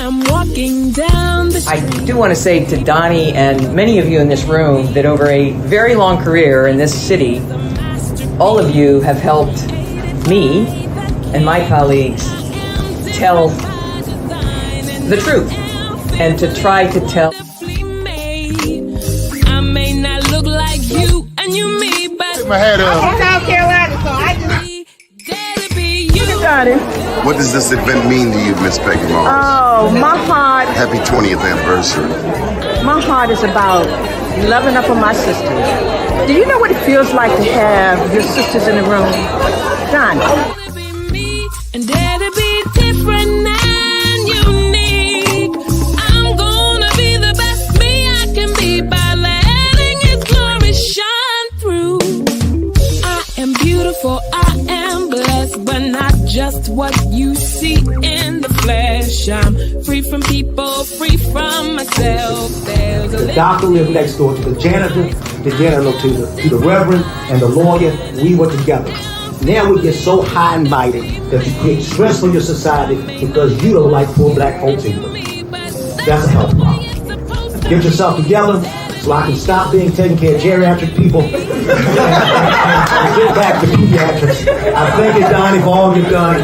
I'm walking down the street. I do want to say to Doni and many of you in this room that over a very long career in this city, all of you have helped me and my colleagues tell the truth and to try to tell. I may not look like you and you me, but Take my hat off. I'm South Carolina, so I just... gotta be you. Got it. What does this event mean to you, Miss Peggy Morris? Oh, my heart, Happy 20th anniversary. my heart is about loving up on my sisters. Do you know what it feels like to have your sisters in the room? Done. Gotta be me and dare to be different and unique. I'm gonna be the best me I can be by letting His glory shine through. I am beautiful, I am blessed, but not just what you see in the flesh. I'm free from people, free from myself. There's a The doctor lived next door to the janitor to the reverend and the lawyer. We were together. Now we get so high and mighty that you create stress for your society because you don't like poor black folks either. That's a health problem. Get yourself together so I can stop being taking care of geriatric people and get back to pediatrics. I thank you, Doni, for all you've done.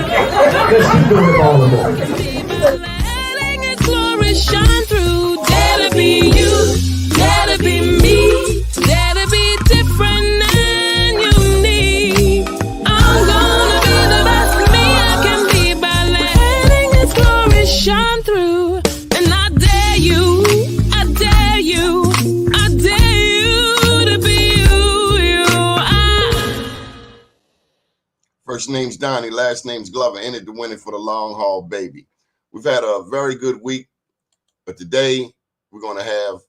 Let's keep doing it for all the more. letting His glory shine through. Dare to be you, dare to be me, dare to be different and unique. I'm gonna be the best me I can be by letting His glory shine through. And I dare you, I dare you, I dare you to be you. First name's Doni, last name's Glover. Entered to win it for the long haul, baby. We've had a very good week, but today we're going to have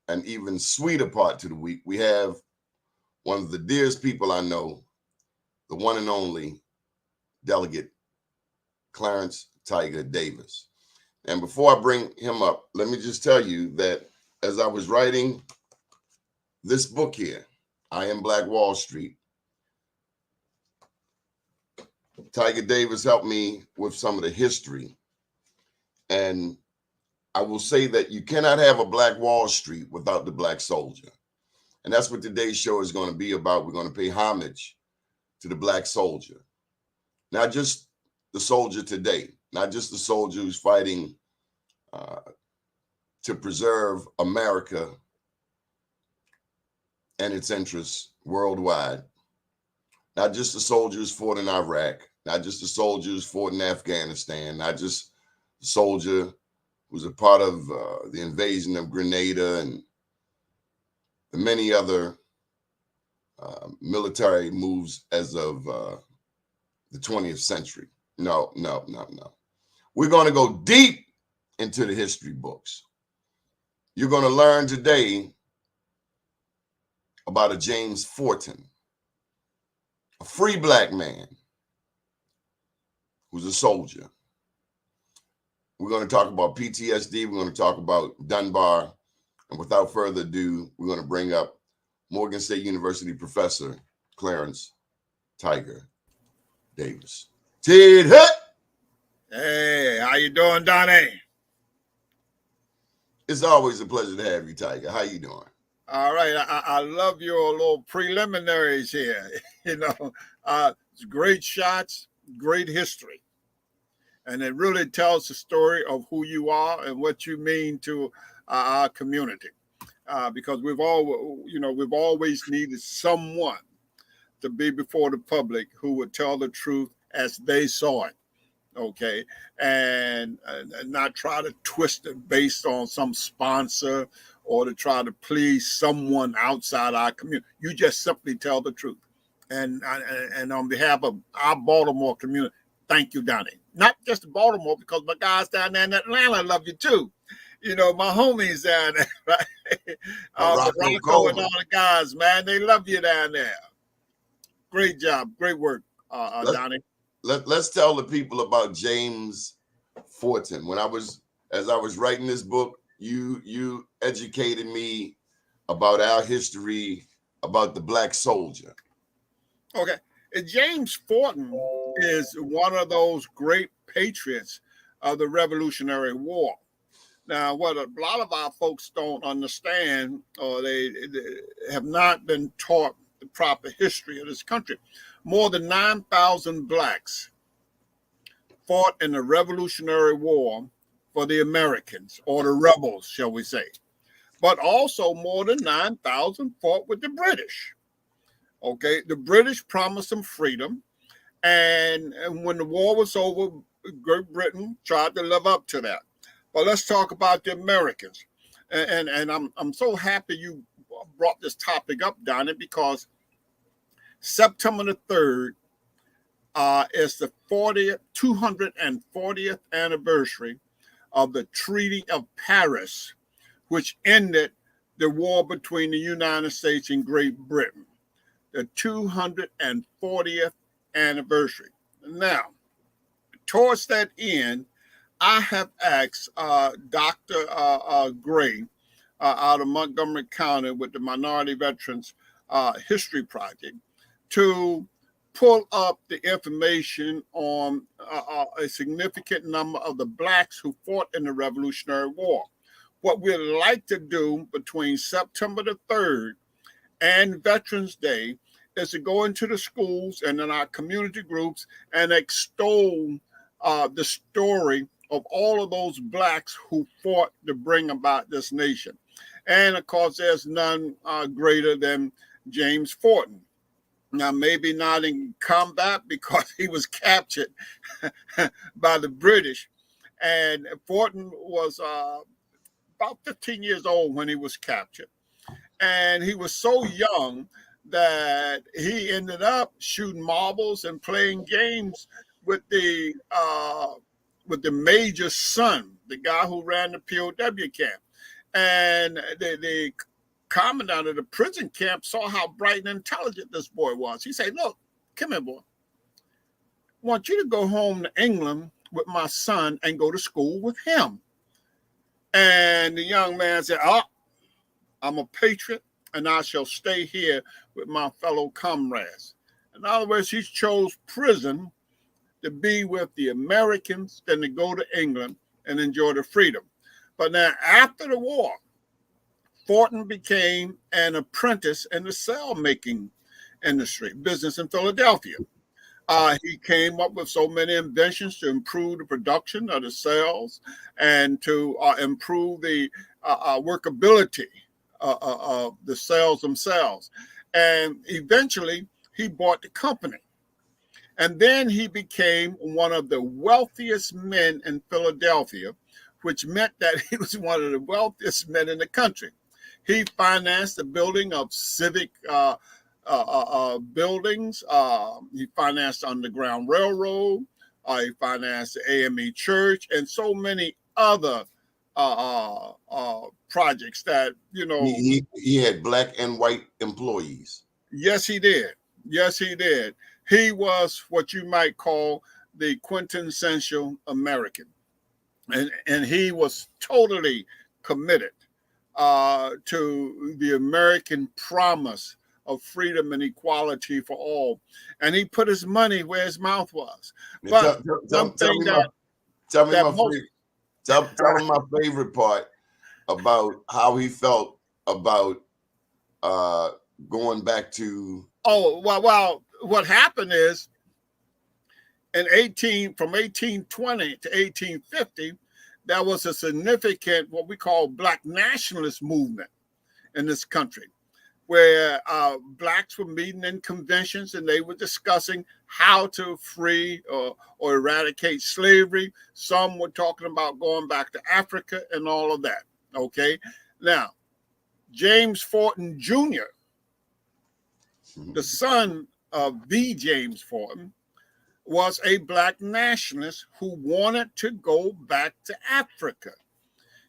an even sweeter part to the week. We have one of the dearest people I know, the one and only delegate, Clarence Tiger Davis. And before I bring him up, let me just tell you that as I was writing this book here, I Am Black Wall Street, Tiger Davis helped me with some of the history. And I will say that you cannot have a Black Wall Street without the Black soldier. And that's what today's show is going to be about. We're going to pay homage to the Black soldier. Not just the soldier today, not just the soldier who's fighting to preserve America and its interests worldwide. Not just the soldiers fought in Iraq, not just the soldiers fought in Afghanistan, not just the soldier who's a part of the invasion of Grenada and the many other military moves as of the 20th century. No. We're going to go deep into the history books. You're going to learn today about a James Forten, a free black man who's a soldier. We're going to talk about PTSD. We're going to talk about Dunbar. And without further ado, we're going to bring up Morgan State University professor Clarence Tiger Davis. Tid Hut! Hey, how you doing, Doni? It's always a pleasure to have you, Tiger. How you doing? All right, I love your little preliminaries here. It's great shots, great history. And it really tells the story of who you are and what you mean to our community. Because we've always needed someone to be before the public who would tell the truth as they saw it. Okay, and not try to twist it based on some sponsor or to try to please someone outside our community. You just simply tell the truth. And on behalf of our Baltimore community, thank you, Doni. Not just Baltimore, because my guys down there in Atlanta love you too. My homies down there, right? Rocco and all the guys, man, they love you down there. Great job, great work, Doni. Let's tell the people about James Forten. As I was writing this book, you educated me about our history, about the black soldier. Okay. James Forten is one of those great patriots of the Revolutionary War. Now, what a lot of our folks don't understand, or they have not been taught the proper history of this country, more than 9,000 blacks fought in the Revolutionary War for the Americans, or the rebels, shall we say. But also more than 9,000 fought with the British. Okay, the British promised them freedom, and when the war was over, Great Britain tried to live up to that. But let's talk about the Americans. And I'm so happy you brought this topic up, Doni, because September the 3rd is the 240th anniversary of the Treaty of Paris, which ended the war between the United States and Great Britain. The 240th anniversary. Now, towards that end, I have asked Dr. Gray out of Montgomery County with the Minority Veterans History Project to pull up the information on a significant number of the blacks who fought in the Revolutionary War. What we'd like to do between September the 3rd and Veterans Day is to go into the schools and in our community groups and extol the story of all of those blacks who fought to bring about this nation. And of course, there's none greater than James Forten. Now, maybe not in combat because he was captured by the British. And Forten was about 15 years old when he was captured. And he was so young that he ended up shooting marbles and playing games with the major's son, the guy who ran the POW camp. And the commandant of the prison camp saw how bright and intelligent this boy was. He said, look, come here, boy. I want you to go home to England with my son and go to school with him. And the young man said, oh, I'm a patriot and I shall stay here with my fellow comrades. In other words, he chose prison to be with the Americans than to go to England and enjoy the freedom. But now after the war, Forten became an apprentice in the cell making industry, business in Philadelphia. He came up with so many inventions to improve the production of the cells and to improve the workability of the cells themselves. And eventually he bought the company. And then he became one of the wealthiest men in Philadelphia, which meant that he was one of the wealthiest men in the country. He financed the building of civic buildings. He financed the Underground Railroad. He financed the AME Church and so many other projects that, you know. He had black and white employees. Yes, he did. Yes, he did. He was what you might call the quintessential American. And he was totally committed to the American promise of freedom and equality for all. And he put his money where his mouth was. But tell me my favorite part about how he felt about going back to. Oh, well, what happened is from 1820 to 1850, there was a significant, what we call black nationalist movement in this country, where blacks were meeting in conventions and they were discussing how to free or eradicate slavery. Some were talking about going back to Africa and all of that. Okay. Now, James Forten Jr., the son of the James Forten, was a black nationalist who wanted to go back to Africa.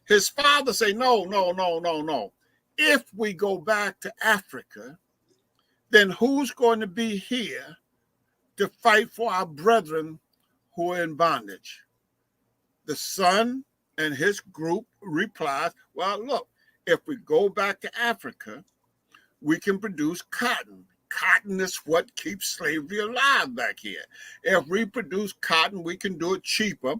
His father said, no. If we go back to Africa, then who's going to be here to fight for our brethren who are in bondage? The son and his group replied, well, look, if we go back to Africa, we can produce cotton cotton is what keeps slavery alive back here. If we produce cotton, we can do it cheaper,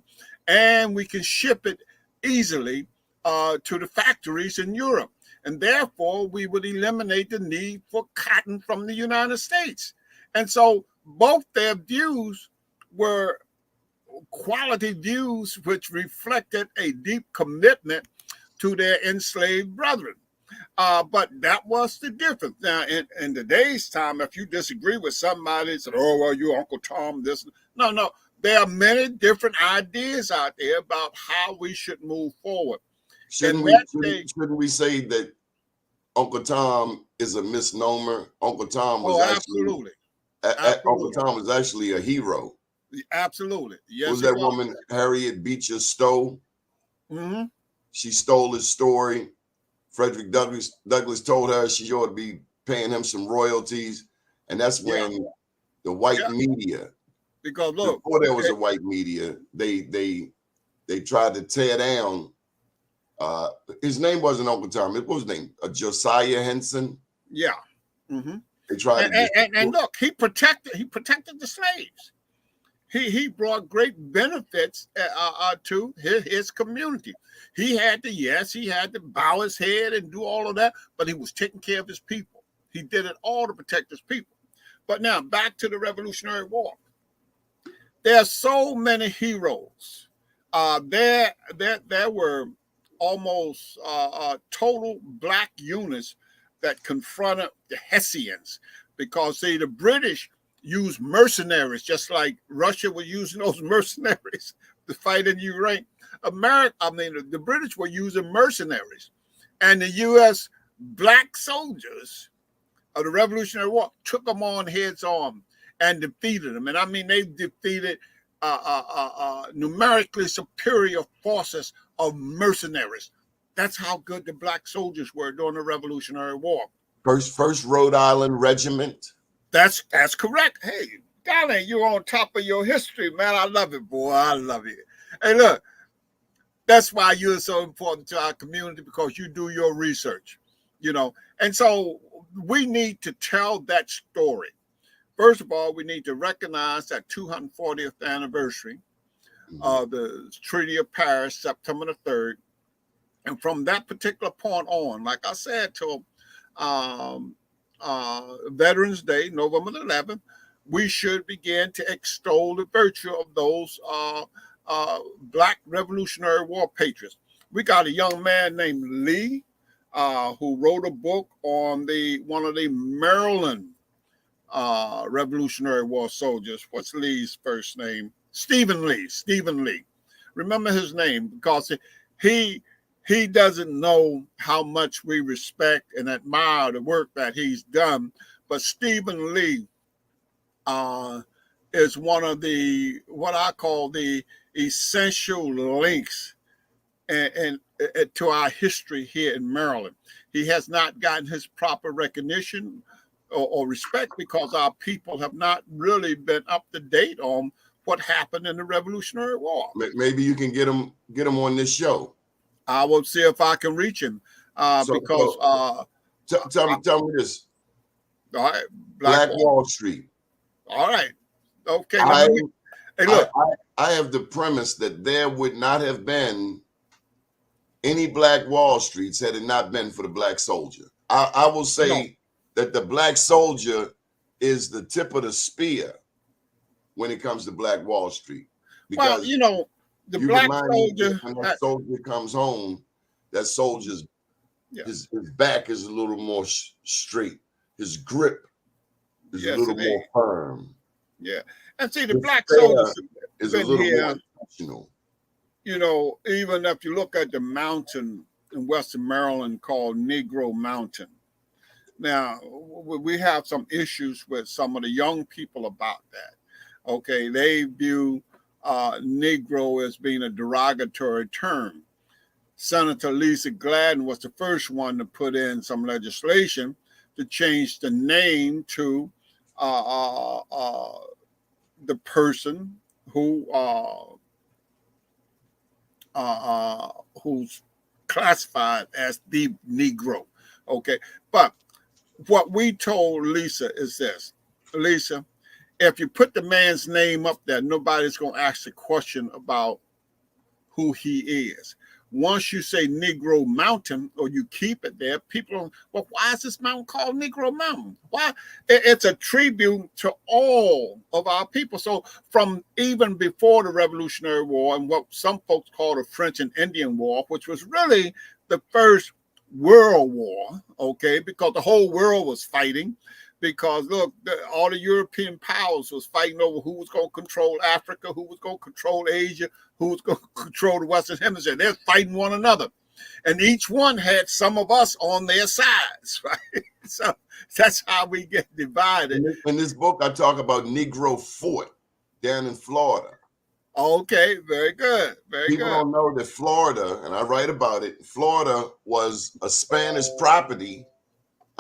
and we can ship it easily to the factories in Europe. And therefore, we would eliminate the need for cotton from the United States. And so both their views were quality views which reflected a deep commitment to their enslaved brethren. But that was the difference. Now, in today's time, if you disagree with somebody and say, oh, well, you Uncle Tom, this. No. There are many different ideas out there about how we should move forward. Shouldn't we say that Uncle Tom is a misnomer? Uncle Tom was absolutely. Uncle Tom was actually a hero. Absolutely. Yes. Was that woman Harriet Beecher Stowe? Mm-hmm. She stole his story. Frederick Douglass told her she ought to be paying him some royalties, and that's when the white media, because look, before there was a white media, they tried to tear down. His name wasn't Uncle Tom. What was his name? Josiah Henson. Yeah. Mm-hmm. They tried and look, he protected the slaves. He brought great benefits to his community. He had to bow his head and do all of that, but he was taking care of his people. He did it all to protect his people. But now back to the Revolutionary War. There are so many heroes. There were almost total black units that confronted the Hessians, because see, the British used mercenaries, just like Russia was using those mercenaries to fight in Ukraine. The British were using mercenaries, and the U.S. black soldiers of the Revolutionary War took them on heads on and defeated them. And I mean, they defeated numerically superior forces of mercenaries. That's how good the black soldiers were during the Revolutionary War. First Rhode Island Regiment. That's correct. Hey, Doni, you're on top of your history, man. I love it, boy. I love it. Hey, look, that's why you're so important to our community, because you do your research, And so we need to tell that story. First of all, we need to recognize that 240th anniversary of the Treaty of Paris, September the 3rd. And from that particular point on, like I said, till Veterans Day, November the 11th, we should begin to extol the virtue of those Black Revolutionary War patriots. We got a young man named Lee who wrote a book on one of the Maryland Revolutionary War soldiers. What's Lee's first name? Stephen Lee. Remember his name, because he doesn't know how much we respect and admire the work that he's done. But Stephen Lee is one of what I call the essential links and to our history here in Maryland. He has not gotten his proper recognition or respect, because our people have not really been up to date on what happened in the Revolutionary War. Maybe you can get him on this show. I will see if I can reach him, because tell me this. All right, Black Wall Street. All right, okay. Hey, look, I have the premise that there would not have been any Black Wall Streets had it not been for the black soldier. I will say that the black soldier is the tip of the spear when it comes to Black Wall Street. Because the black soldier, when that soldier comes home, that soldier's his back is a little more straight. His grip is a little more firm. Yeah, and see, the black soldiers is a little more functional. Even if you look at the mountain in Western Maryland called Negro Mountain. Now, we have some issues with some of the young people about that. Okay, they view Negro as being a derogatory term. Senator Lisa Gladden was the first one to put in some legislation to change the name to the person who's classified as the Negro. Okay, but what we told Lisa is this, Lisa, if you put the man's name up there, nobody's going to ask a question about who he is. Once you say Negro Mountain, or you keep it there, people are, well, why is this mountain called Negro Mountain? Why? It's a tribute to all of our people. So from even before the Revolutionary War and what some folks call the French and Indian War, which was really the first World War, okay, because the whole world was fighting. Because look, all the European powers was fighting over who was going to control Africa, who was going to control Asia, who was going to control the Western Hemisphere. They're fighting one another. And each one had some of us on their sides, right? So that's how we get divided. In this book, I talk about Negro Fort down in Florida. Okay, very good. People don't know that Florida, and I write about it, Florida was a Spanish property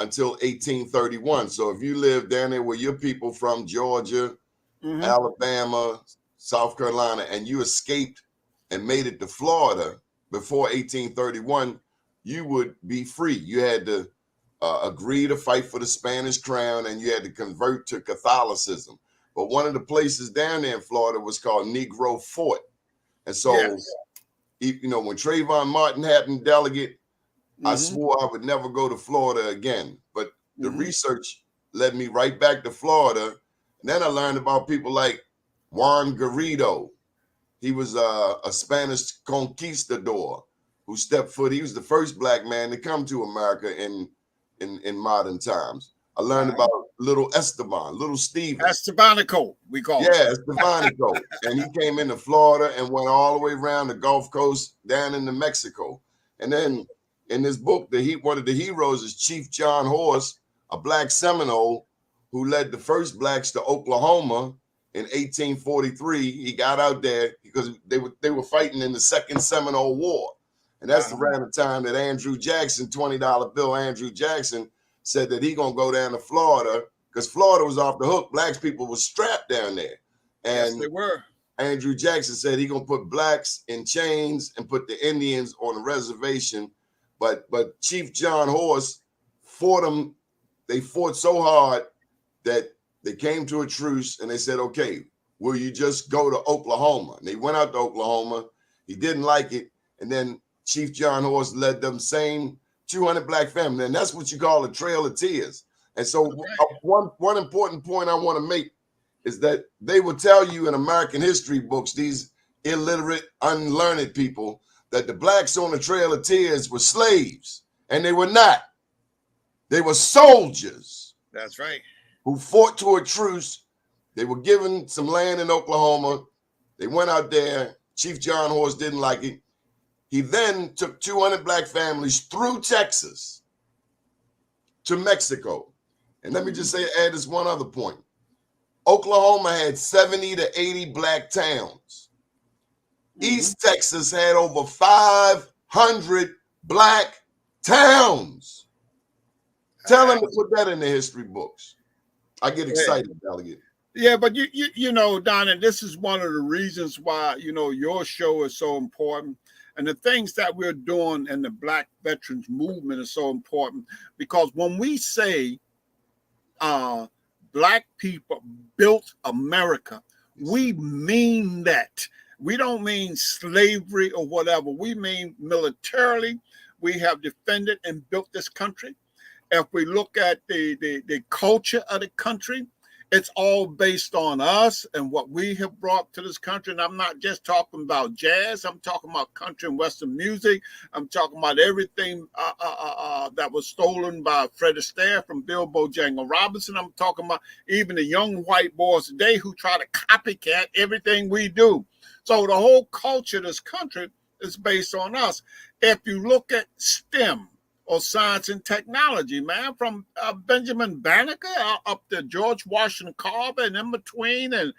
until 1831. So if you live down there where your people from Georgia, Alabama, South Carolina, and you escaped and made it to Florida before 1831, you would be free. You had to agree to fight for the Spanish crown, and you had to convert to Catholicism. But one of the places down there in Florida was called Negro Fort. And so, you know, when Trayvon Martin happened, delegate, I swore I would never go to Florida again. But the research led me right back to Florida. And then I learned about people like Juan Garrido. He was a Spanish conquistador who stepped foot. He was the first black man to come to America in modern times. I learned about little Esteban, little Steven. Estebanico, we call it. Yeah, Estebanico. And he came into Florida and went all the way around the Gulf Coast down into Mexico. And then in this book, one of the heroes is Chief John Horse, a black Seminole who led the first blacks to Oklahoma in 1843. He got out there because they were fighting in the Second Seminole War. And that's around the time that Andrew Jackson, $20 bill Andrew Jackson, said that he gonna go down to Florida because Florida was off the hook. Blacks people were strapped down there. And yes, they were. Andrew Jackson said he gonna put blacks in chains and put the Indians on a reservation. But Chief John Horse fought them. They fought so hard that they came to a truce and they said, okay, will you just go to Oklahoma? And they went out to Oklahoma. He didn't like it. And then Chief John Horse led them same 200 black families. And that's what you call a Trail of Tears. And so one important point I want to make is that they will tell you in American history books, these illiterate, unlearned people, that the blacks on the Trail of Tears were slaves, and they were not. They were soldiers. That's right. Who fought to a truce. They were given some land in Oklahoma. They went out there. Chief John Horse didn't like it. He then took 200 black families through Texas to Mexico. And let me just add this one other point. Oklahoma had 70 to 80 black towns. East Texas had over 500 black towns. Tell them to put that in the history books. I get excited, delegate. Yeah, but you know, Donna, this is one of the reasons why, you know, your show is so important. And the things that we're doing in the Black Veterans Movement is so important because when we say black people built America, we mean that. We don't mean slavery or whatever. We mean militarily. We have defended and built this country. If we look at the culture of the country, it's all based on us and what we have brought to this country. And I'm not just talking about jazz. I'm talking about country and Western music. I'm talking about everything that was stolen by Fred Astaire from Bill Bojangles Robinson. I'm talking about even the young white boys today who try to copycat everything we do. So the whole culture of this country is based on us. If you look at STEM, or science and technology, man, from Benjamin Banneker up to George Washington Carver and in between and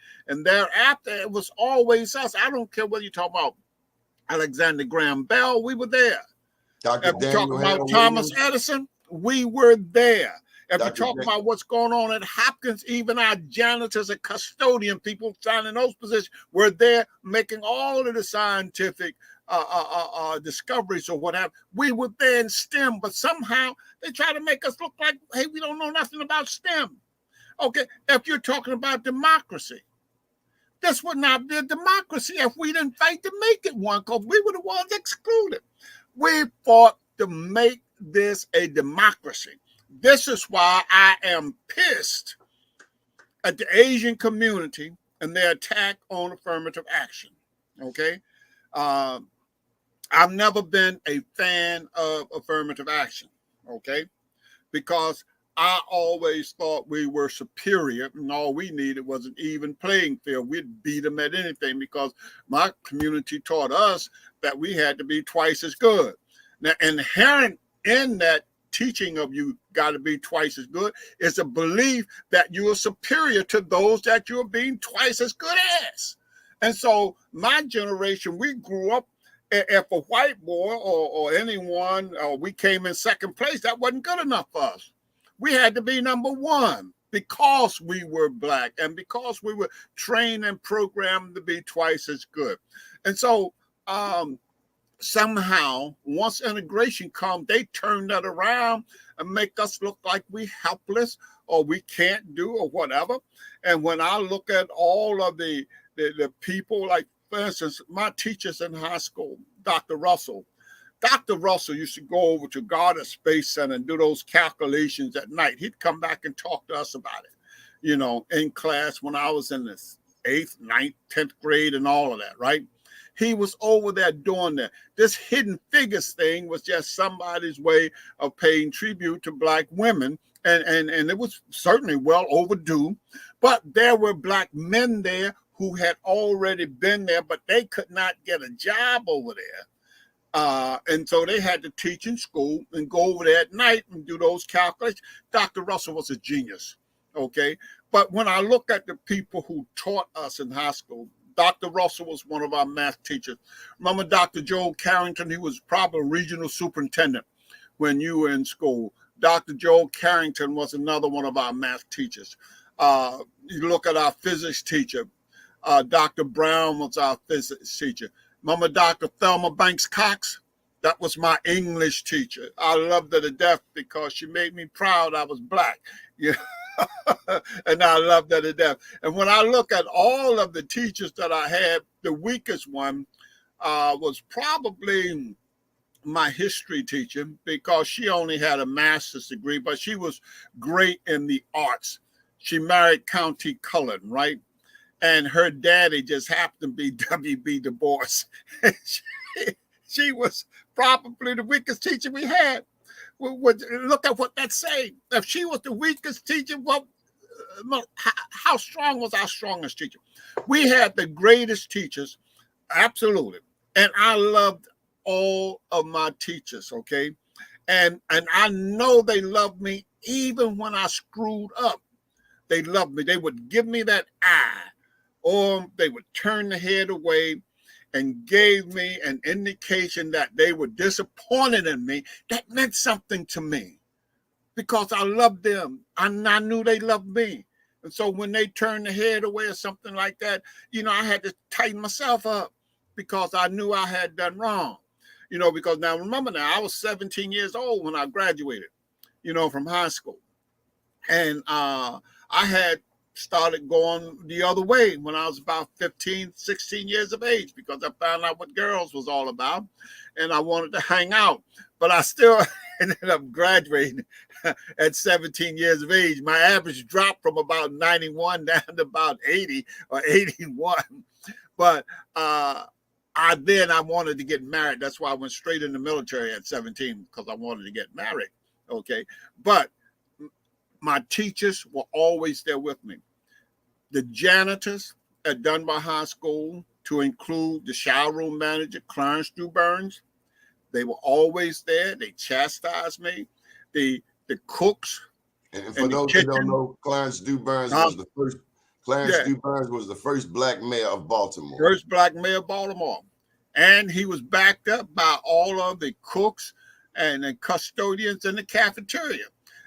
thereafter, it was always us. I don't care whether you talk about Alexander Graham Bell, we were there. If you talk about Thomas Edison, we were there. If you talk about what's going on at Hopkins, even our janitors and custodian people signing those positions were there making all of the scientific discoveries or whatever. We were there in STEM, but somehow they try to make us look like, hey, we don't know nothing about STEM. Okay, if you're talking about democracy, this would not be a democracy if we didn't fight to make it one, because we were the ones excluded. We fought to make this a democracy. This is why I am pissed at the Asian community and their attack on affirmative action. Okay? I've never been a fan of affirmative action. Okay? Because I always thought we were superior and all we needed was an even playing field. We'd beat them at anything because my community taught us that we had to be twice as good. Now, inherent in that teaching of you got to be twice as good is a belief that you are superior to those that you're being twice as good as. And so my generation, we grew up, if a white boy or anyone, we came in second place, that wasn't good enough for us. We had to be number one because we were Black and because we were trained and programmed to be twice as good. And so somehow, once integration comes, they turn that around and make us look like we helpless or we can't do or whatever. And when I look at all of the people, like, for instance, my teachers in high school, Dr. Russell used to go over to Goddard Space Center and do those calculations at night. He'd come back and talk to us about it, in class when I was in the 8th, 9th, 10th grade and all of that, right? He was over there doing that. This hidden figures thing was just somebody's way of paying tribute to Black women. And it was certainly well overdue. But there were Black men there who had already been there, but they could not get a job over there. And so they had to teach in school and go over there at night and do those calculations. Dr. Russell was a genius, okay? But when I look at the people who taught us in high school, Dr. Russell was one of our math teachers. Remember Dr. Joe Carrington? He was probably regional superintendent when you were in school. Dr. Joe Carrington was another one of our math teachers. You look at our physics teacher. Dr. Brown was our physics teacher. Remember Dr. Thelma Banks Cox? That was my English teacher. I loved her to death because she made me proud I was Black. Yeah. And I loved her to death. And when I look at all of the teachers that I had, the weakest one was probably my history teacher, because she only had a master's degree, but she was great in the arts. She married County Cullen, right? And her daddy just happened to be W.B. Du Bois. She was probably the weakest teacher we had. Look at what that's saying. If she was the weakest teacher, well, how strong was our strongest teacher? We had the greatest teachers, absolutely. And I loved all of my teachers, okay? And I know they loved me even when I screwed up. They loved me. They would give me that eye, or they would turn the head away and gave me an indication that they were disappointed in me. That meant something to me because I loved them and I knew they loved me. And so when they turned the head away or something like that, I had to tighten myself up because I knew I had done wrong. Because now remember I was 17 years old when I graduated, from high school. And I had started going the other way when I was about 15, 16 years of age, because I found out what girls was all about and I wanted to hang out. But I still ended up graduating at 17 years of age. My average dropped from about 91 down to about 80 or 81. But I wanted to get married. That's why I went straight in the military at 17, because I wanted to get married. Okay. But my teachers were always there with me. The janitors at Dunbar High School, to include the shower room manager, Clarence Burns, they were always there. They chastised me. The cooks. And for those who don't know, Clarence Burns was the first. Burns was the first Black mayor of Baltimore. First Black mayor of Baltimore. And he was backed up by all of the cooks and the custodians in the cafeteria.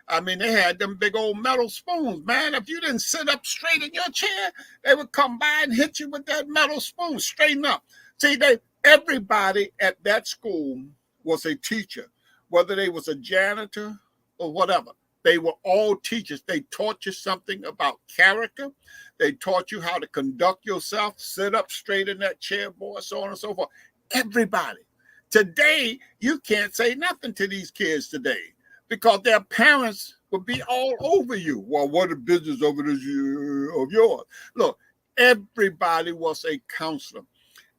I mean, they had them big old metal spoons, man. If you didn't sit up straight in your chair, they would come by and hit you with that metal spoon, straighten up. See, Everybody at that school was a teacher, whether they was a janitor or whatever. They were all teachers. They taught you something about character. They taught you how to conduct yourself, sit up straight in that chair, boy, so on and so forth. Everybody. Today, you can't say nothing to these kids today because their parents would be all over you. Well, what a business of it is of yours. Look, everybody was a counselor.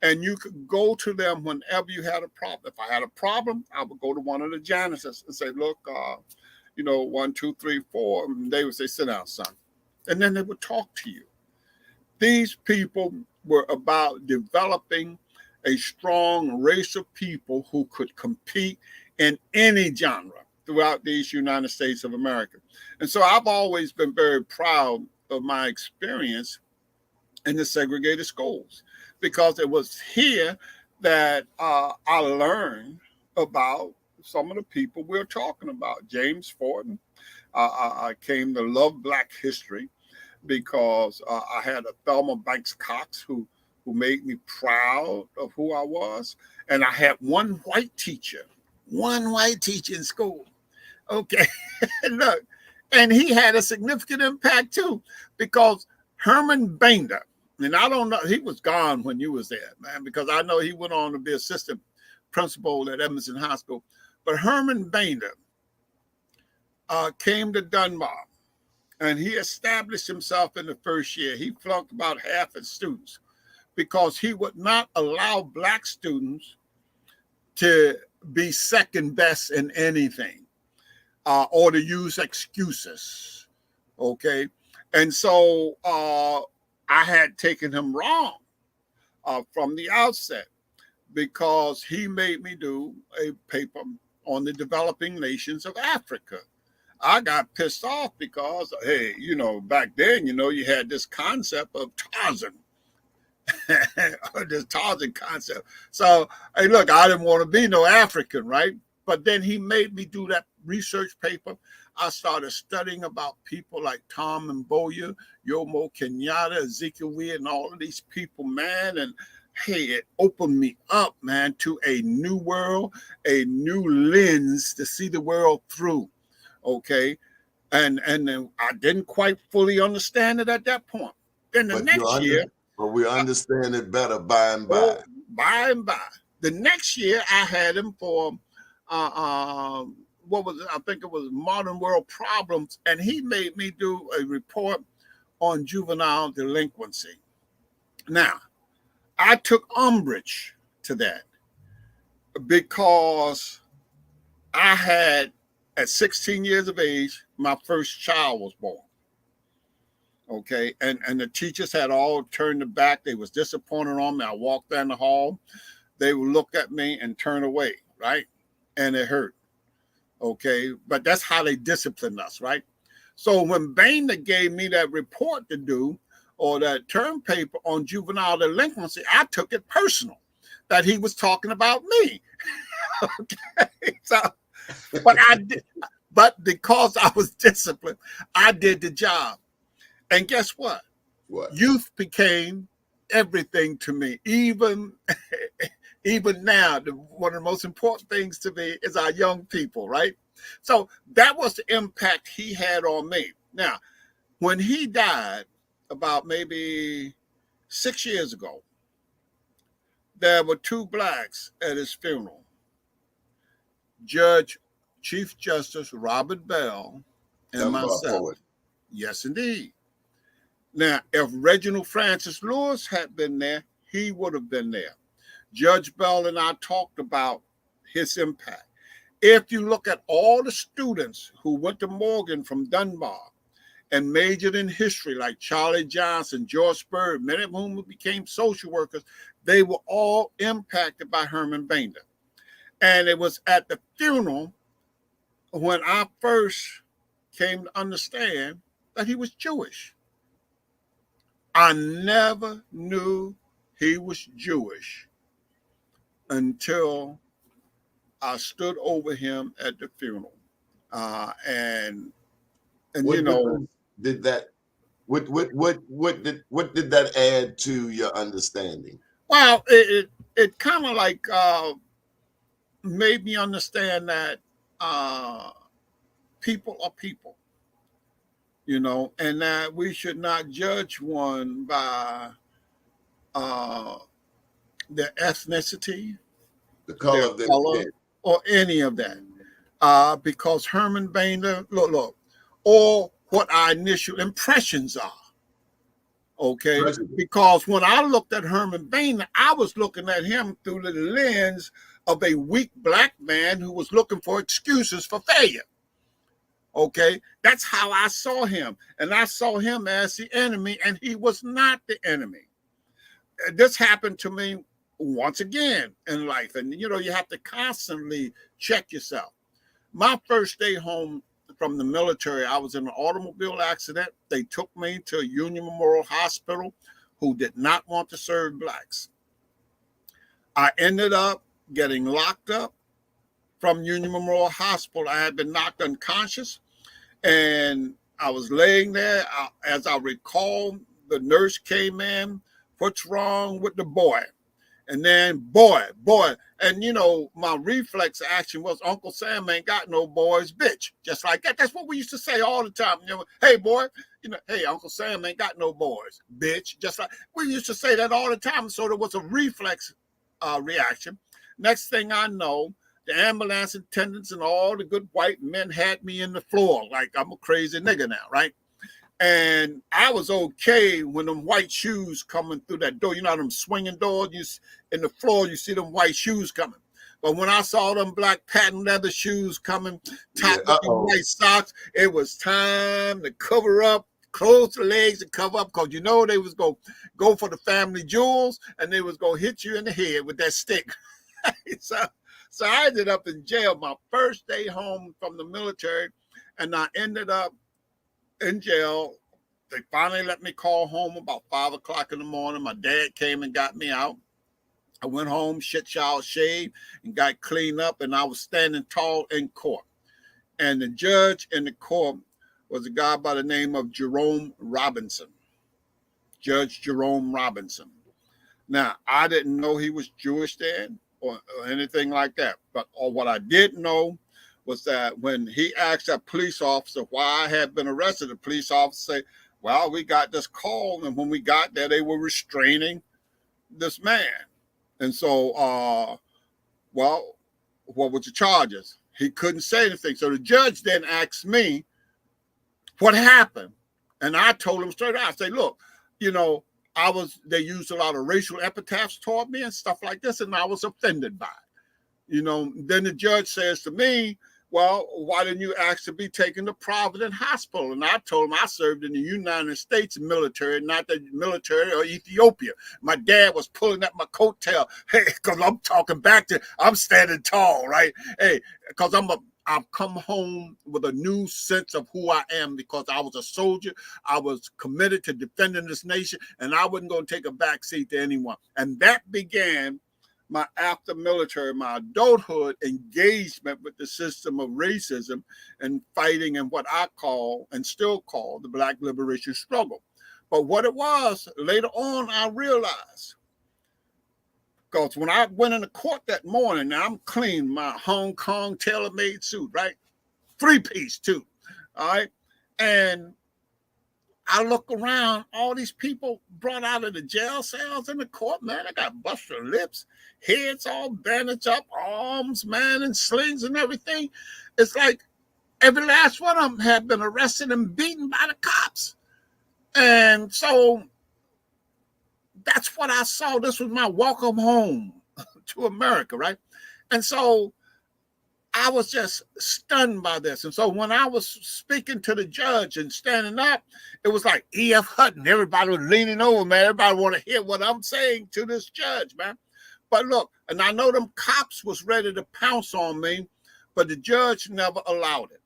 And you could go to them whenever you had a problem. If I had a problem, I would go to one of the janitors and say, look, 1, 2, 3, 4. And they would say, sit down, son. And then they would talk to you. These people were about developing a strong race of people who could compete in any genre throughout these United States of America. And so I've always been very proud of my experience in the segregated schools, because it was here that I learned about some of the people we're talking about. James Fortin. I came to love Black history because I had a Thelma Banks Cox who made me proud of who I was. And I had one white teacher in school. Okay, look, and he had a significant impact too, because Herman Bainer, and I don't know, he was gone when you was there, man, because I know he went on to be assistant principal at Emerson High School. But Herman Bainer came to Dunbar, and he established himself in the first year. He flunked about half his students because he would not allow Black students to be second best in anything or to use excuses, okay? And so I had taken him wrong from the outset, because he made me do a paper on the developing nations of Africa. I got pissed off because, hey, back then, you had this concept of Tarzan, this Tarzan concept. So, hey, look, I didn't want to be no African, right? But then he made me do that research paper. I started studying about people like Tom Mboya, Jomo Kenyatta, Ezekiel Weir, and all of these people, man. And hey, it opened me up, man, to a new world, a new lens to see the world through. Okay. And then I didn't quite fully understand it at that point. Then the next year. But we understand it better by and by. Oh, by and by. The next year I had him for what was it? I think it was Modern World Problems, and he made me do a report on juvenile delinquency. Now, I took umbrage to that because I had, at 16 years of age, my first child was born. Okay, and the teachers had all turned their back. They was disappointed on me. I walked down the hall. They would look at me and turn away, right? And it hurt. Okay, but that's how they disciplined us, right? So when Boehner gave me that report to do, or that term paper on juvenile delinquency, I took it personal that he was talking about me. Okay, so, but because I was disciplined, I did the job. And guess what? What? Youth became everything to me. Even now, one of the most important things to me is our young people, right? So that was the impact he had on me. Now, when he died about maybe 6 years ago, there were 2 Blacks at his funeral. Chief Justice Robert Bell and myself. Poet. Yes, indeed. Now, if Reginald Francis Lewis had been there, he would have been there. Judge Bell and I talked about his impact. If you look at all the students who went to Morgan from Dunbar and majored in history, like Charlie Johnson, George Bird, many of whom became social workers, they were all impacted by Herman Bainer. And it was at the funeral when I first came to understand that he was Jewish. I never knew he was Jewish until I stood over him at the funeral. And what did that what did that add to your understanding? Well, it it kind of like made me understand that people are people, and that we should not judge one by uh, their ethnicity, The their color of their color, skin. or any of that. Because Herman Boehner, look, or what our initial impressions are. Okay, President. because when I looked at Herman Boehner, I was looking at him through the lens of a weak black man who was looking for excuses for failure. Okay, that's how I saw him, and I saw him as the enemy, and he was not the enemy. This happened to me once again in life, and you have to constantly check yourself. My first day home from the military, I was in an automobile accident. They took me to a Union Memorial Hospital who did not want to serve blacks. I ended up getting locked up from Union Memorial Hospital. I had been knocked unconscious, and I was laying there. As I recall, the nurse came in. What's wrong with the boy? And then boy, and my reflex action was Uncle Sam ain't got no boys, bitch. Just like that. That's what we used to say all the time. Hey boy, hey, Uncle Sam ain't got no boys, bitch. Just like we used to say that all the time. So there was a reflex reaction. Next thing I know, the ambulance attendants and all the good white men had me in the floor like I'm a crazy nigga now, right? And I was okay when them white shoes coming through that door. Them swinging doors, in the floor, you see them white shoes coming. But when I saw them black patent leather shoes coming, topped with them white socks, it was time to cover up, close the legs and cover up, because they was going to go for the family jewels, and they was going to hit you in the head with that stick. So I ended up in jail my first day home from the military, and I ended up in jail. They finally let me call home about 5 o'clock in the morning. My dad came and got me out. I went home, shit, shower, shaved, and got cleaned up, and I was standing tall in court. And the judge in the court was a guy by the name of Jerome Robinson, Judge Jerome Robinson. Now, I didn't know he was Jewish then or anything like that, but what I did know was that when he asked that police officer why I had been arrested, the police officer said, well, we got this call, and when we got there, they were restraining this man. And so, well, what were the charges? He couldn't say anything. So the judge then asked me what happened. And I told him straight out, I said, look, they used a lot of racial epithets toward me and stuff like this, and I was offended by it. Then the judge says to me, well, why didn't you ask to be taken to Providence Hospital? And I told him I served in the United States military, not the military of Ethiopia. My dad was pulling at my coattail. Hey, because I'm standing tall, right? Hey, because I've come home with a new sense of who I am, because I was a soldier. I was committed to defending this nation, and I wasn't going to take a backseat to anyone. And that began my after military, my adulthood engagement with the system of racism and fighting in what I call and still call the Black liberation struggle. But what it was, later on, I realized, because when I went into court that morning, now I'm clean, my Hong Kong tailor-made suit, right? 3-piece too, all right? And I look around, all these people brought out of the jail cells in the court, man, they got busted lips, heads all bandaged up, arms, man, and slings and everything. It's like every last one of them had been arrested and beaten by the cops. And so that's what I saw. This was my welcome home to America, right? And so I was just stunned by this. And so when I was speaking to the judge and standing up, it was like E.F. Hutton. Everybody was leaning over, man. Everybody want to hear what I'm saying to this judge, man. But look, and I know them cops was ready to pounce on me, but the judge never allowed it.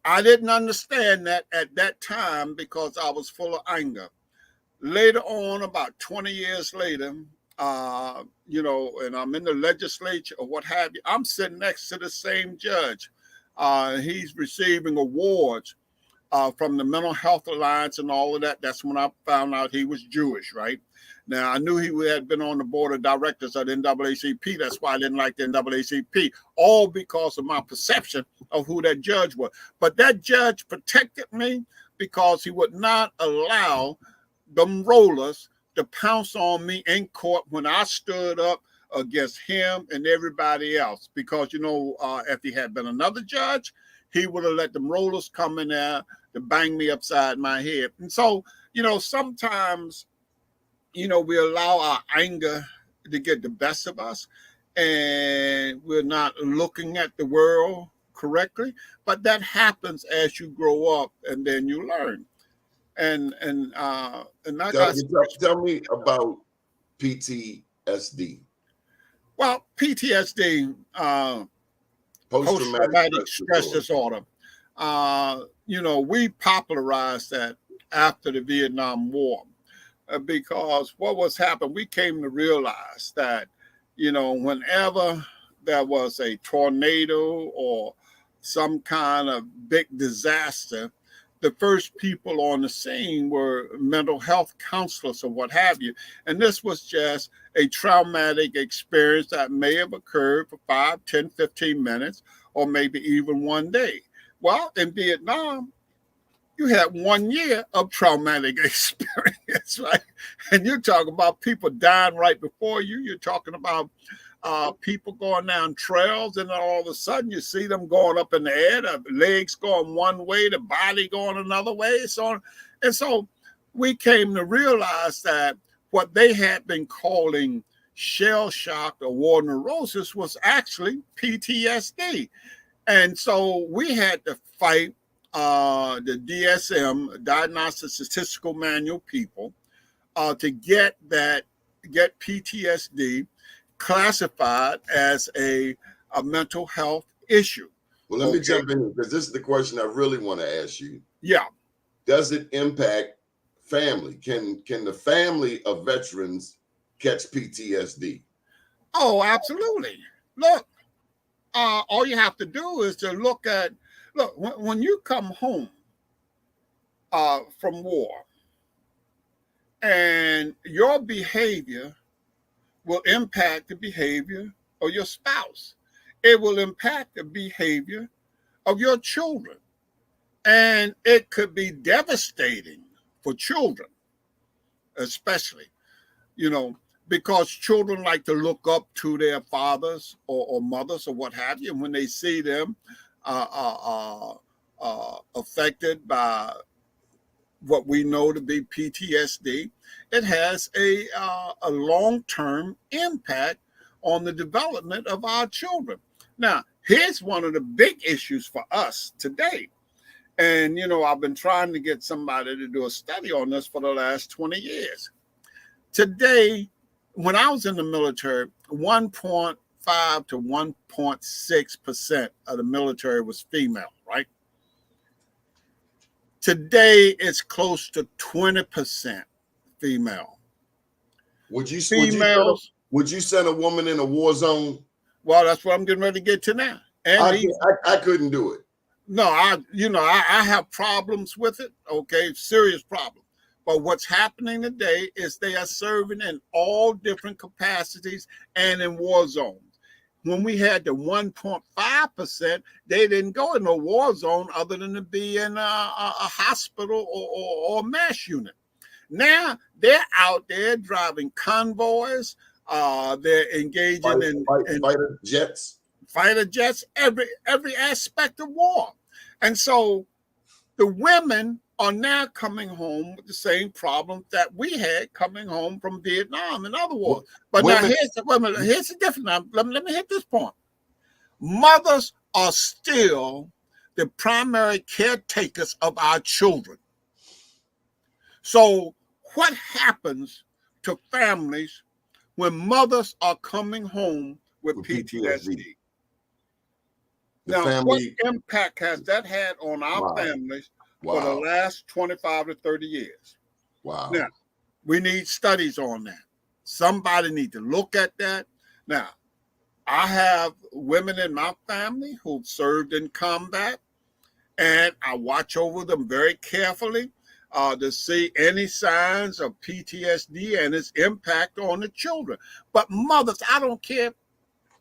I didn't understand that at that time because I was full of anger. Later on, about 20 years later, and I'm in the legislature or what have you, I'm sitting next to the same judge. He's receiving awards from the Mental Health Alliance and all of that. That's when I found out he was Jewish, right? Now, I knew he had been on the board of directors of the NAACP. That's why I didn't like the NAACP, all because of my perception of who that judge was. But that judge protected me because he would not allow them rollers to pounce on me in court when I stood up against him and everybody else. Because, if he had been another judge, he would have let them rollers come in there to bang me upside my head. And so, sometimes, we allow our anger to get the best of us, and we're not looking at the world correctly. But that happens as you grow up, and then you learn. And like tell me about PTSD. Well, PTSD, post-traumatic stress disorder. We popularized that after the Vietnam War. Because what was happening, we came to realize that, whenever there was a tornado or some kind of big disaster, the first people on the scene were mental health counselors or what have you. And this was just a traumatic experience that may have occurred for 5, 10, 15 minutes, or maybe even one day. Well, in Vietnam, you had 1 year of traumatic experience, right? And you're talking about people dying right before you. You're talking about people going down trails, and then all of a sudden you see them going up in the air, the legs going one way, the body going another way, so on. And so we came to realize that what they had been calling shell shock or war neurosis was actually PTSD. And so we had to fight the DSM, Diagnostic Statistical Manual people, to get PTSD classified as a mental health issue. Well, let me jump in, because this is the question I really want to ask you. Yeah. Does it impact family? Can the family of veterans catch PTSD? Oh, absolutely. Look, all you have to do is to look, when you come home from war, and your behavior will impact the behavior of your spouse. It will impact the behavior of your children. And it could be devastating for children, especially, because children like to look up to their fathers or mothers or what have you. And when they see them affected by what we know to be PTSD, it has a long-term impact on the development of our children. Now, here's one of the big issues for us today. And, I've been trying to get somebody to do a study on this for the last 20 years. Today, when I was in the military, 1.5 to 1.6% of the military was female, right? Today, it's close to 20% female. Would you send a woman in a war zone? Well, that's what I'm getting ready to get to now. And I couldn't do it. No, I have problems with it. Okay, serious problem. But what's happening today is they are serving in all different capacities and in war zones. When we had the 1.5%, they didn't go in no war zone other than to be in a hospital or mass unit. Now they're out there driving convoys. They're engaging in fighter jets, every aspect of war. And so the women are now coming home with the same problems that we had coming home from Vietnam and other wars. But now here's the difference. Let me hit this point. Mothers are still the primary caretakers of our children. So what happens to families when mothers are coming home with PTSD? What impact has that had on our families for the last 25 to 30 years? Wow. Now, we need studies on that. Somebody need to look at that. Now, I have women in my family who served in combat, and I watch over them very carefully to see any signs of PTSD and its impact on the children. But mothers, I don't care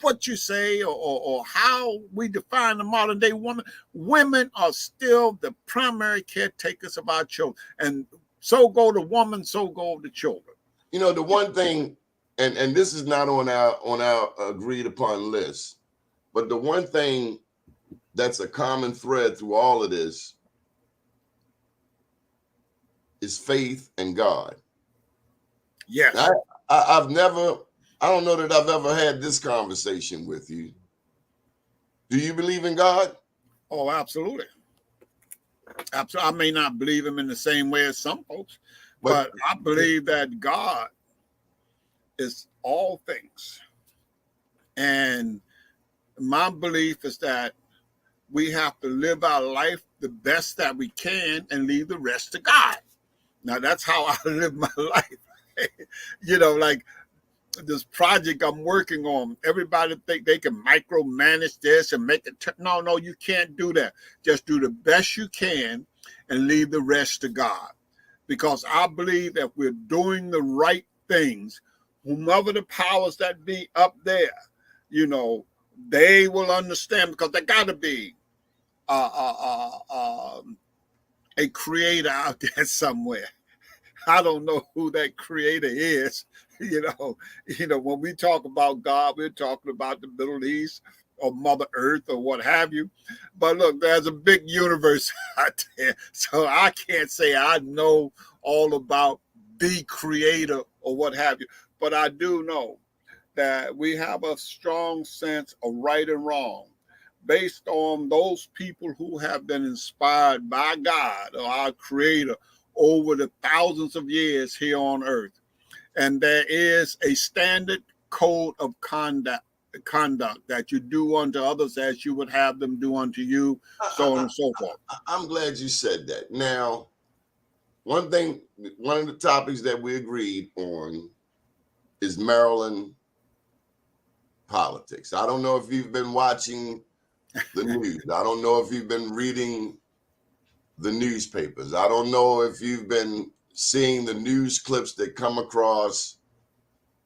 what you say or how we define the modern day woman, women are still the primary caretakers of our children. And so go the woman, so go the children. You know, the one thing, and this is not on our agreed upon list, but the one thing that's a common thread through all of this is faith and God. Yes. I don't know that I've ever had this conversation with you. Do you believe in God? Oh, absolutely. Absolutely. I may not believe him in the same way as some folks, but I believe that God is all things. And my belief is that we have to live our life the best that we can and leave the rest to God. Now, that's how I live my life. You know, like this project I'm working on, everybody think they can micromanage this and make it. No, you can't do that. Just do the best you can and leave the rest to God. Because I believe that we're doing the right things, whomever the powers that be up there, you know, they will understand, because there got to be a creator out there somewhere. I don't know who that creator is. You know, when we talk about God, we're talking about the Middle East or Mother Earth or what have you. But look, there's a big universe out there. So I can't say I know all about the creator or what have you. But I do know that we have a strong sense of right and wrong based on those people who have been inspired by God or our creator over the thousands of years here on earth. And there is a standard code of conduct that you do unto others as you would have them do unto you, so on and so forth. I'm glad you said that. Now, one of the topics that we agreed on is Maryland politics. I don't know if you've been watching the news. I don't know if you've been reading the newspapers. I don't know if you've been seeing the news clips that come across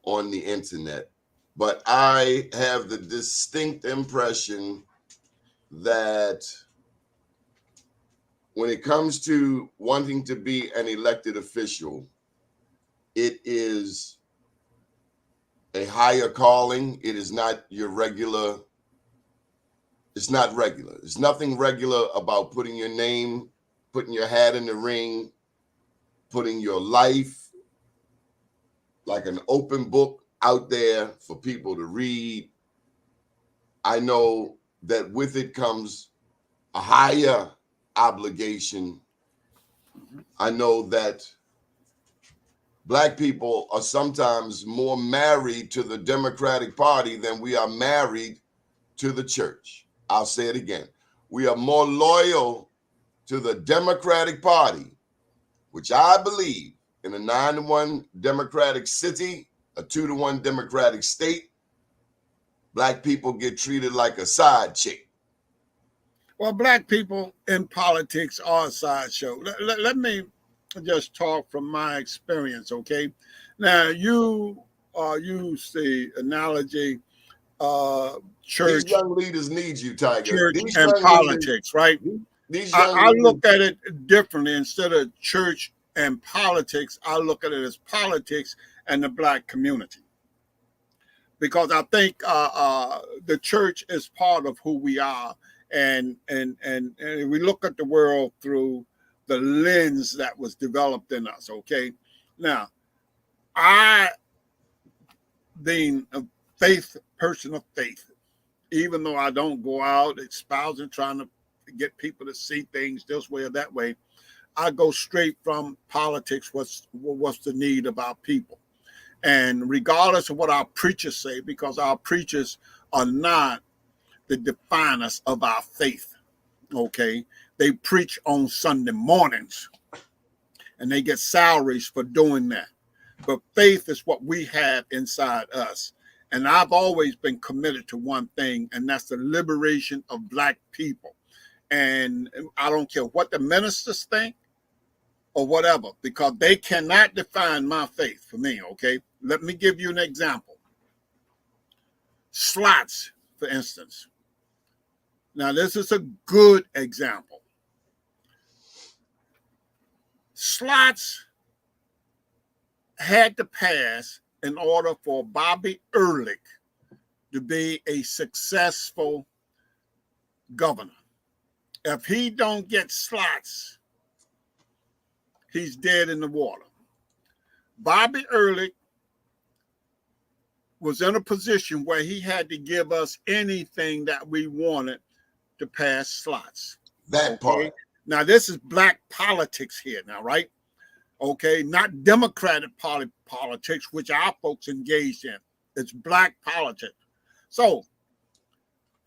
on the internet, but I have the distinct impression that when it comes to wanting to be an elected official, it is a higher calling. It is not your regular. It's not regular. There's nothing regular about putting your name, putting your hat in the ring, putting your life like an open book out there for people to read. I know that with it comes a higher obligation. I know that Black people are sometimes more married to the Democratic Party than we are married to the church. I'll say it again. We are more loyal to the Democratic Party, which I believe in a 9-1 Democratic city, a 2-1 Democratic state, Black people get treated like a side chick. Well, Black people in politics are a sideshow. Let me just talk from my experience, okay? Now, you use the analogy church. These young leaders need you, Tiger. Church These and politics, right? I look at it differently. Instead of church and politics, I look at it as politics and the Black community. Because I think the church is part of who we are. And we look at the world through the lens that was developed in us, okay? Now, I, being a person of faith, even though I don't go out espousing, trying to get people to see things this way or that way, I go straight from politics, what's the need of our people. And regardless of what our preachers say, because our preachers are not the definers of our faith, okay? They preach on Sunday mornings, and they get salaries for doing that. But faith is what we have inside us. And I've always been committed to one thing, and that's the liberation of Black people. And I don't care what the ministers think or whatever, because they cannot define my faith for me, okay? Let me give you an example. Slots, for instance. Now, this is a good example. Slots had to pass in order for Bobby Ehrlich to be a successful governor. If he don't get slots, he's dead in the water. Bobby Ehrlich was in a position where he had to give us anything that we wanted to pass slots. That part. Now, this is black politics here now, right? Okay, not Democratic politics, which our folks engaged in. It's black politics. So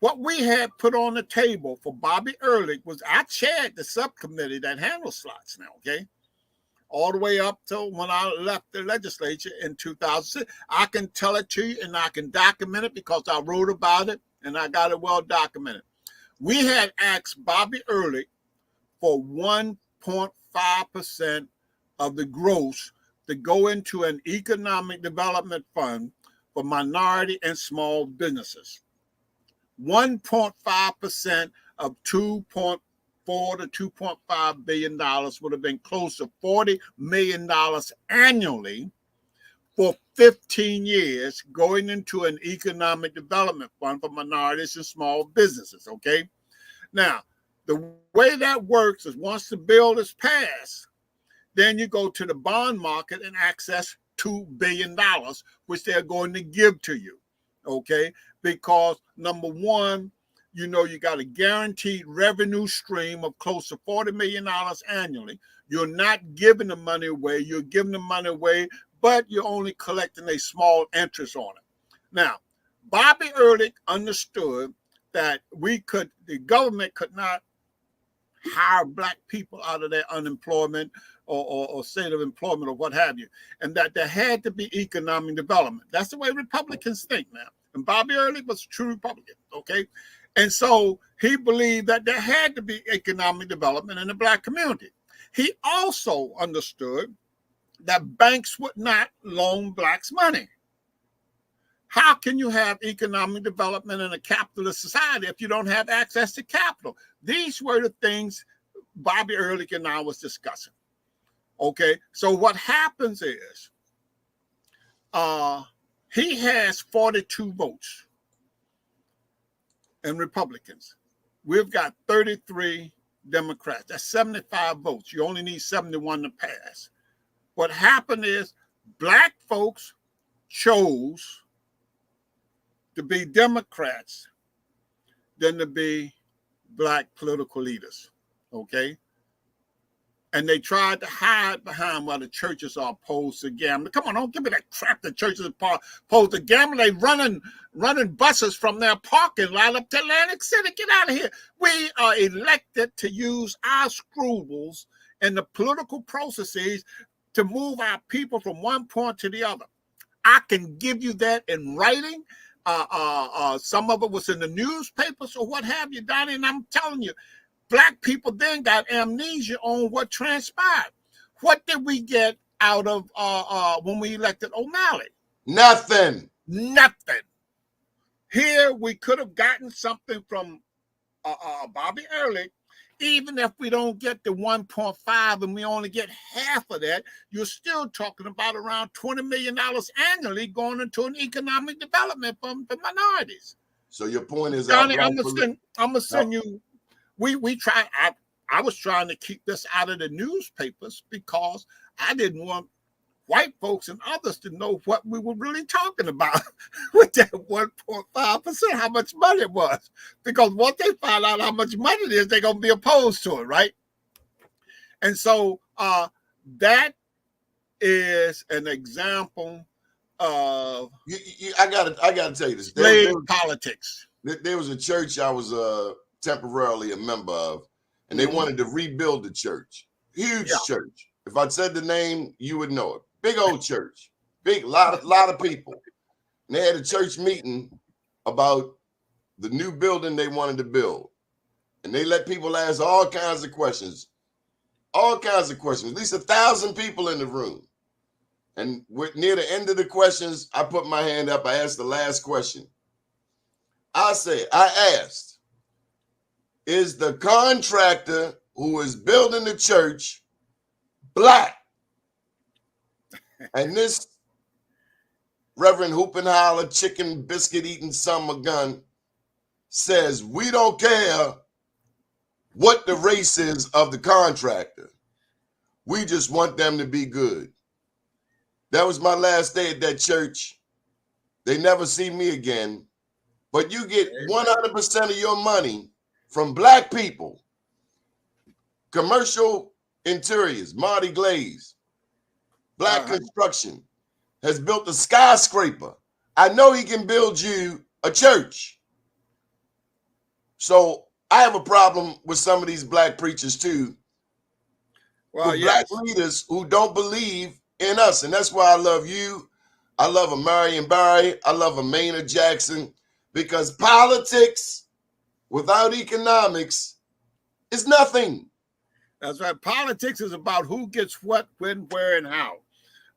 what we had put on the table for Bobby Ehrlich was, I chaired the subcommittee that handles slots now, okay? All the way up till when I left the legislature in 2006. I can tell it to you and I can document it because I wrote about it and I got it well documented. We had asked Bobby Ehrlich for 1.5% of the gross to go into an economic development fund for minority and small businesses. 1.5% of $2.4 to $2.5 billion would have been close to $40 million annually for 15 years going into an economic development fund for minorities and small businesses, okay? Now, the way that works is once the bill is passed, then you go to the bond market and access $2 billion, which they're going to give to you, okay? Because number one, you know, you got a guaranteed revenue stream of close to $40 million annually. You're not giving the money away. You're giving the money away, but you're only collecting a small interest on it. Now, Bobby Ehrlich understood that the government could not hire black people out of their unemployment or state of employment or what have you, and that there had to be economic development. That's the way Republicans think now. And Bobby Ehrlich was a true Republican, okay? And so he believed that there had to be economic development in the black community. He also understood that banks would not loan blacks money. How can you have economic development in a capitalist society if you don't have access to capital? These were the things Bobby Ehrlich and I was discussing. Okay, so what happens is he has 42 votes in Republicans. We've got 33 Democrats. That's 75 votes. You only need 71 to pass. What happened is black folks chose to be Democrats than to be black political leaders, okay? And they tried to hide behind why the churches are opposed to gambling. Come on, don't give me that crap. The churches are opposed to gambling. They running buses from their parking lot up to Atlantic City. Get out of here. We are elected to use our scruples and the political processes to move our people from one point to the other. I can give you that in writing. Some of it was in the newspapers or what have you, Donnie, and I'm telling you, black people then got amnesia on what transpired. What did we get out of when we elected O'Malley? Nothing. Here we could have gotten something from Bobby Ehrlich. Even if we don't get the 1.5 and we only get half of that, you're still talking about around $20 million annually going into an economic development fund for minorities. So your point is, Johnny, I'm gonna send you. We try. I was trying to keep this out of the newspapers because I didn't want white folks and others to know what we were really talking about with that 1.5%, how much money it was. Because once they find out how much money it is, they're going to be opposed to it, right? And so that is an example of I gotta tell you this. slave politics. There was a church I was temporarily a member of, and they wanted to rebuild the church. Huge church. If I said the name, you would know it. Big old church, big lot of people. And they had a church meeting about the new building they wanted to build. and they let people ask all kinds of questions. All kinds of questions. At least 1,000 people in the room. And near the end of the questions, I put my hand up. I asked the last question. I asked, is the contractor who is building the church black? And this Reverend Hoopenholler, chicken biscuit eating son of a gun, says, we don't care what the race is of the contractor. We just want them to be good. That was my last day at that church. They never see me again. But you get 100% of your money from black people. Commercial interiors, Marty Glaze, Black Construction has built a skyscraper. I know he can build you a church. So I have a problem with some of these black preachers too. Well, black leaders who don't believe in us. And that's why I love you. I love a Marion Barry. I love a Maynard Jackson, because politics without economics is nothing. That's right. Politics is about who gets what, when, where, and how.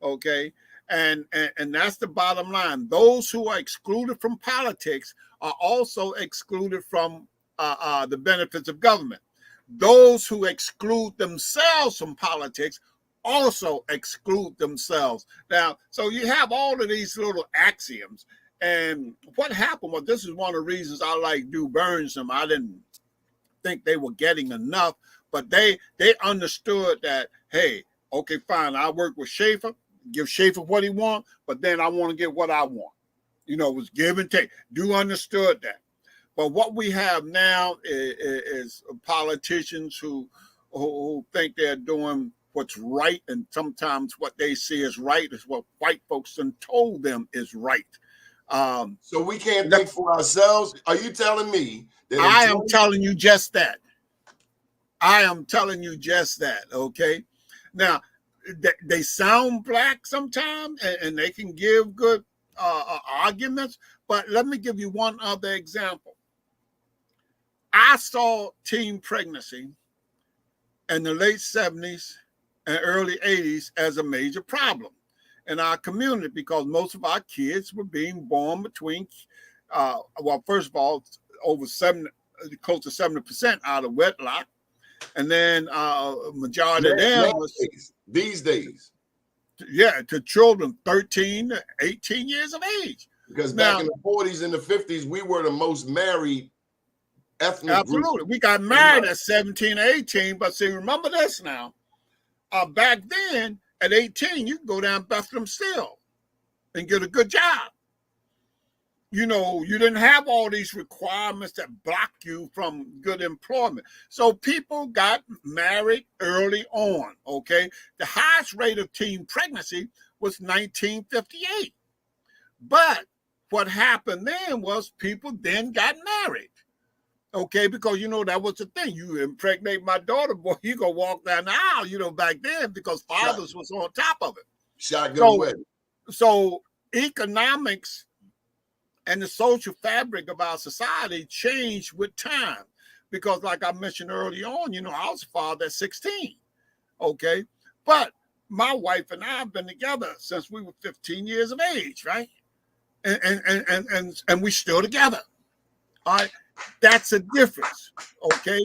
Okay. And that's the bottom line. Those who are excluded from politics are also excluded from the benefits of government. Those who exclude themselves from politics also exclude themselves. Now, so you have all of these little axioms. And what happened was, this is one of the reasons I like Du Burns. I didn't think they were getting enough, but they understood that, hey, okay, fine, I work with Schaefer, give Schaefer what he wants, but then I want to get what I want. You know, it was give and take. Du understood that. But what we have now is politicians who think they're doing what's right, and sometimes what they see as right is what white folks have told them is right. So we can't think for ourselves. Are you telling me that? I am telling you just that. I am telling you just that. Okay. Now, they sound black sometimes, and they can give good arguments. But let me give you one other example. I saw teen pregnancy in the late 70s and early 80s as a major problem in our community, because most of our kids were being born between, well, first of all, over close to 70% out of wedlock. And then majority of them was these days. Yeah, to children 13 to 18 years of age. Because back in the 40s and the 50s, we were the most married ethnic Absolutely. group. We got married at 17 or 18, but see, remember this now. Back then, at 18, you can go down Bethlehem still and get a good job. You know, you didn't have all these requirements that block you from good employment. So people got married early on, okay? The highest rate of teen pregnancy was 1958. But what happened then was people then got married, okay? Because, you know, that was the thing. You impregnate my daughter, boy, you go walk down the aisle, you know, back then, because fathers was on top of it. Shotgun wedding. So economics and the social fabric of our society changed with time, because like I mentioned early on, you know, I was a father at 16, okay? But my wife and I have been together since we were 15 years of age, right? And we still together, all right? That's a difference, okay?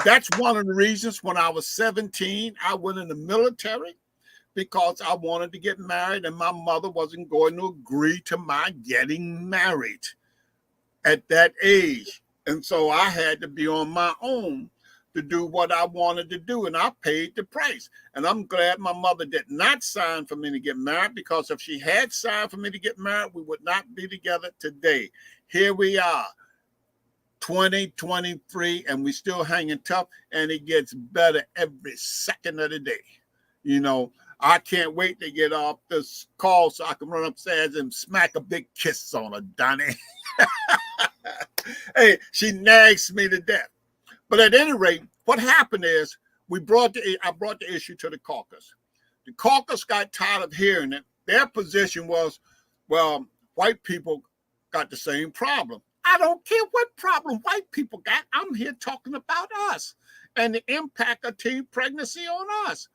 That's one of the reasons when I was 17, I went in the military, because I wanted to get married, and my mother wasn't going to agree to my getting married at that age. And so I had to be on my own to do what I wanted to do, and I paid the price. And I'm glad my mother did not sign for me to get married, because if she had signed for me to get married, we would not be together today. Here we are, 2023, and we still hanging tough, and it gets better every second of the day. You know, I can't wait to get off this call so I can run upstairs and smack a big kiss on her, Doni. Hey, she nags me to death. But at any rate, what happened is I brought the issue to the caucus. The caucus got tired of hearing it. Their position was, well, white people got the same problem. I don't care what problem white people got. I'm here talking about us and the impact of teen pregnancy on us.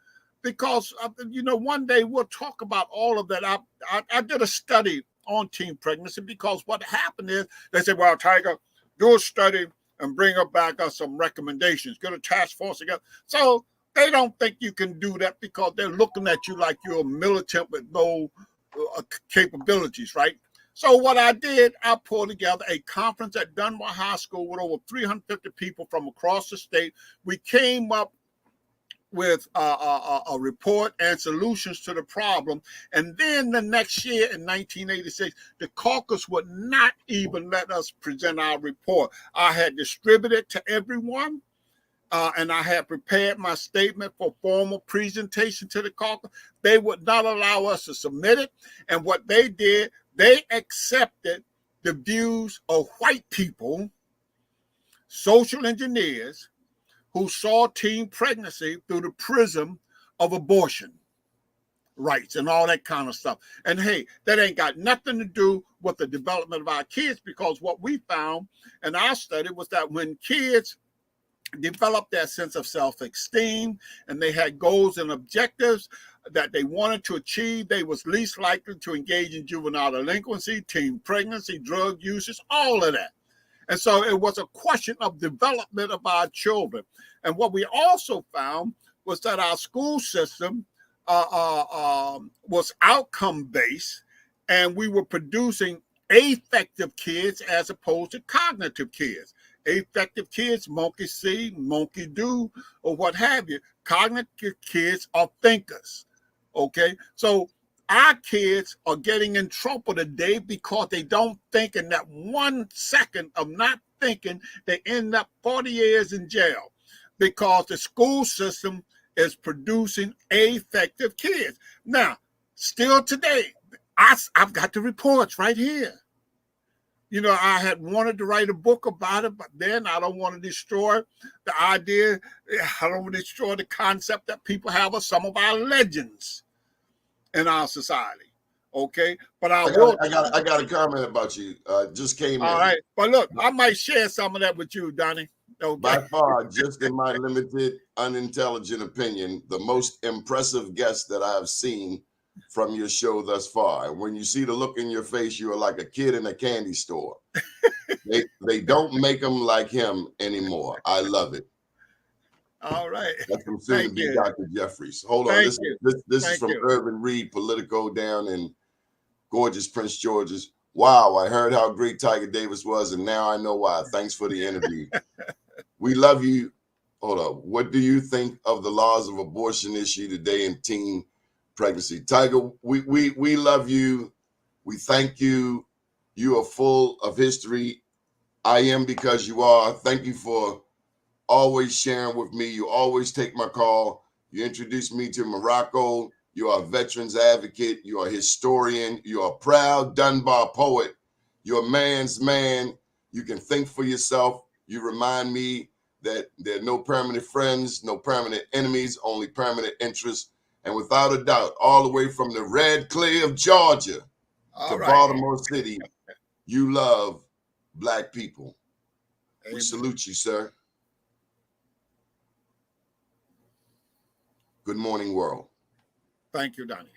Because, one day we'll talk about all of that. I did a study on teen pregnancy because what happened is they said, well, Tiger, do a study and bring up back some recommendations. Get a task force together. So they don't think you can do that because they're looking at you like you're a militant with no capabilities, right? So what I did, I pulled together a conference at Dunbar High School with over 350 people from across the state. We came up with a report and solutions to the problem. And then the next year in 1986, the caucus would not even let us present our report. I had distributed to everyone. And I had prepared my statement for formal presentation to the caucus. They would not allow us to submit it. And what they did, they accepted the views of white people, social engineers, who saw teen pregnancy through the prism of abortion rights and all that kind of stuff. And hey, that ain't got nothing to do with the development of our kids, because what we found in our study was that when kids developed that sense of self-esteem and they had goals and objectives that they wanted to achieve, they was least likely to engage in juvenile delinquency, teen pregnancy, drug usage, all of that. And so it was a question of development of our children. And what we also found was that our school system was outcome-based, and we were producing affective kids as opposed to cognitive kids. Affective kids, monkey see, monkey do, or what have you. Cognitive kids are thinkers, okay? So our kids are getting in trouble today because they don't think. In that 1 second of not thinking, they end up 40 years in jail because the school system is producing affective kids. Now, still today, I've got the reports right here. I had wanted to write a book about it, but then I don't want to destroy the idea. I don't want to destroy the concept that people have of some of our legends in our society. Okay, but I got a comment about you. Just came in. All right, but look, I might share some of that with you, Donnie. Okay. By far, just in my limited, unintelligent opinion, the most impressive guest that I've seen from your show thus far. And when you see the look in your face, you are like a kid in a candy store. They don't make them like him anymore. I love it. All right. That's from soon to be Dr. Jeffries. Hold on. This is from Irvin Reed, Politico, down in gorgeous Prince George's. Wow, I heard how great Tiger Davis was, and now I know why. Thanks for the interview. We love you. Hold up. What do you think of the laws of abortion issue today in teen pregnancy? Tiger, we love you. We thank you. You are full of history. I am, because you are. Thank you for always sharing with me. You always take my call. You introduced me to Morocco. You are a veterans advocate. You are a historian. You are a proud Dunbar poet. You're a man's man. You can think for yourself. You remind me that there are no permanent friends, no permanent enemies, only permanent interests. And without a doubt, all the way from the red clay of Georgia to Baltimore City, you love Black people. Amen. We salute you, sir. Good morning, world. Thank you, Donnie.